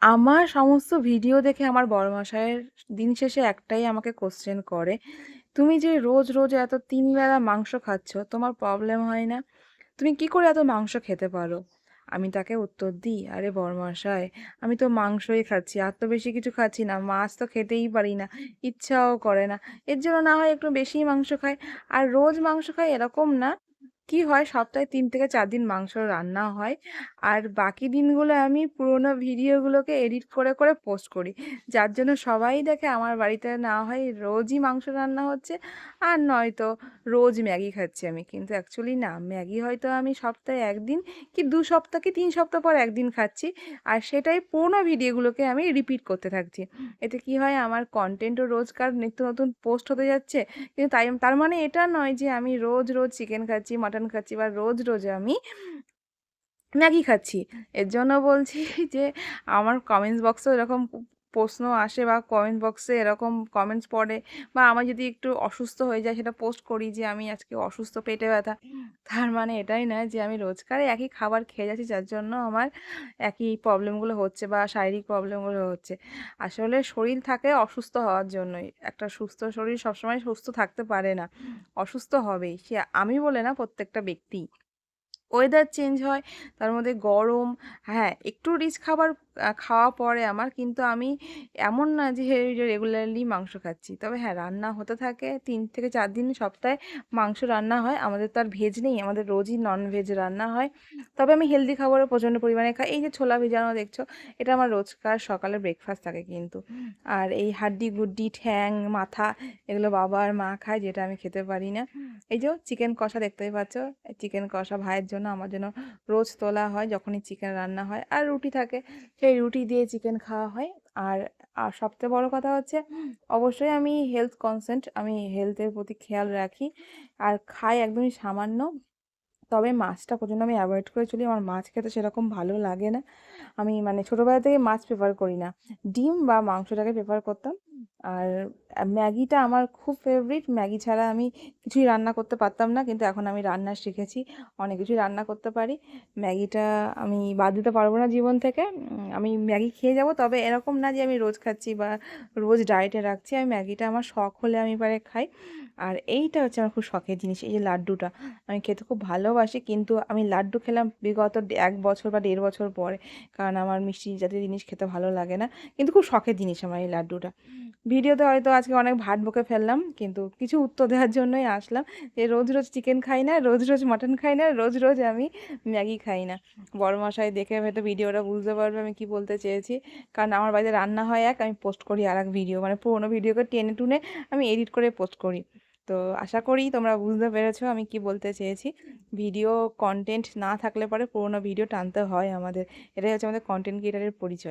আমার সমস্ত ভিডিও দেখে আমার বড়মশাইয়ের দিন শেষে একটাই আমাকে কোশ্চেন করে, "তুমি যে রোজ, রোজ এত ৩ বেলা মাংস খাচ্ছ, তোমার প্রবলেম হয় না? তুমি কি করে এত মাংস খেতে পারো?" আমি তাকে উত্তর দিই, "আরে বড়মশাই, আমি তো মাংসই খাচ্ছি, আর তো বেশি কিছু খাচ্ছি না। মাছ তো খেতেই পারি না, ইচ্ছাও করে না। এর জন্য না হয় একটু বেশিই মাংস খাই। আর রোজ মাংস খাই এরকম না। কি হয়, সপ্তাহে ৩ থেকে ৪ দিন মাংস রান্না হয়। আর বাকি দিনগুলো আমি পুরোনো ভিডিওগুলোকে এডিট করে, করে পোস্ট করি। যার জন্য সবাই দেখে আমার বাড়িতে না হয় রোজই মাংস রান্না হচ্ছে, আর নয়তো রোজ ম্যাগি খাচ্ছি আমি। কিন্তু অ্যাকচুয়ালি না, ম্যাগি হয়তো আমি সপ্তাহে ১ দিন কি ২ সপ্তাহ কি ৩ সপ্তাহ পর ১ দিন খাচ্ছি। আর সেটাই পুরোনো ভিডিওগুলোকে আমি রিপিট করতে থাকছি। এতে কি হয়, আমার কনটেন্টও রোজকার নিত্য নতুন পোস্ট হতে যাচ্ছে। কিন্তু তার মানে এটা নয় যে আমি রোজ, রোজ চিকেন খাচ্ছি, মাটন খাচ্ছি বা রোজ, রোজ আমি ম্যাগি খাচ্ছি। এর জন্য বলছি যে আমার কমেন্টস বক্সেও এরকম প্রশ্ন আসে বা কমেন্ট বক্সে এরকম কমেন্টস পড়ে, বা আমার যদি একটু অসুস্থ হয়ে যায় সেটা পোস্ট করি যে আমি আজকে অসুস্থ, পেটে ব্যথা। তার মানে এটাই নয় যে আমি রোজকার একই খাবার খেয়ে যাচ্ছি যার জন্য আমার একই প্রবলেমগুলো হচ্ছে বা শারীরিক প্রবলেমগুলো হচ্ছে। আসলে শরীর থাকে অসুস্থ হওয়ার জন্যই। একটা সুস্থ শরীর সবসময় সুস্থ থাকতে পারে না। অসুস্থ হবেই। সে আমি বলে না, প্রত্যেকটা ব্যক্তিই। ওয়েদার চেঞ্জ হয়, তার মধ্যে গরম। হ্যাঁ, একটু রিচ খাবার খাওয়া পড়ে আমার, কিন্তু আমি এমন না যে রেগুলারলি মাংস খাচ্ছি। তবে হ্যাঁ, রান্না হতে থাকে ৩ থেকে ৪ দিন সপ্তাহে মাংস রান্না হয়। আমাদের তো আর ভেজ নেই, আমাদের রোজই ননভেজ রান্না হয়। তবে আমি হেলদি খাবারও প্রচণ্ড পরিমাণে খাই। এই যে ছোলা ভিজানো দেখছো, এটা আমার রোজকার সকালের ব্রেকফাস্ট থাকে কিন্তু। আর এই হাড্ডি গুড্ডি, ঠ্যাং, মাথা, এগুলো বাবা আর মা খায়, যেটা আমি খেতে পারি না। এই যে চিকেন কষা দেখতেই পাচ্ছ, চিকেন কষা ভাইয়ের জন্য আমার জন্য রোজ তোলা হয় যখনই চিকেন রান্না হয়। আর রুটি থাকে, সেই রুটি দিয়ে চিকেন খাওয়া হয়। আর আর সবচেয়ে বড় কথা হচ্ছে, অবশ্যই আমি হেলথ কনসেন্ট, আমি হেলথের প্রতি খেয়াল রাখি আর খাই একদমই সামান্য। তবে মাছটা প্রচণ্ড আমি অ্যাভয়েড করে চলি। আমার মাছ খেতে সেরকম ভালো লাগে না। আমি মানে ছোটোবেলা থেকে মাছ প্রেফার করি না। ডিম বা মাংসটাকে প্রেফার করতাম। আর ম্যাগিটা আমার খুব ফেভারিট। ম্যাগি ছাড়া আমি কিছুই রান্না করতে পারতাম না। কিন্তু এখন আমি রান্না শিখেছি। অনেক কিছুই রান্না করতে পারি। ম্যাগিটা আমি বাদ দিতে পারবো না জীবন থেকে। আমি ম্যাগি খেয়ে যাবো। তবে এরকম না যে আমি রোজ খাচ্ছি বা রোজ ডায়েটে রাখছি। আমি ম্যাগিটা আমার শখ হলে আমি এবারে খাই। আর এইটা হচ্ছে আমার খুব শখের জিনিস। এই যে লাড্ডুটা আমি খেতে খুব ভালোবাসি। কিন্তু আমি লাড্ডু খেলাম বিগত ১ বছর বা ১.৫ বছর পরে। কারণ আমার মিষ্টি জাতীয় জিনিস খেতে ভালো লাগে না। কিন্তু খুব শখের জিনিস আমার এই লাড্ডুটা। ভিডিওতে হয়তো আজকে অনেক ভাট বকে ফেললাম, কিন্তু কিছু উত্তর দেওয়ার জন্যই আসলাম। যে রোজ, রোজ চিকেন খাই না, রোজ, রোজ মাটন খাই না, রোজ, রোজ আমি ম্যাগি খাই না। বড়মশাই দেখে হয়তো ভিডিওটা বুঝতে পারবে আমি কি বলতে চেয়েছি। কারণ আমার বাড়িতে রান্না হয় এক, আমি পোস্ট করি আরেক ভিডিও। মানে পুরোনো ভিডিওকে টেনে টুনে আমি এডিট করে পোস্ট করি। তো আশা করি তোমরা বুঝতে পেরেছো আমি কি বলতে চেয়েছি। ভিডিও কনটেন্ট না থাকলে পরে পুরোনো ভিডিও টানতে হয় আমাদের। এটাই হচ্ছে আমাদের কনটেন্ট ক্রিয়েটারের পরিচয়।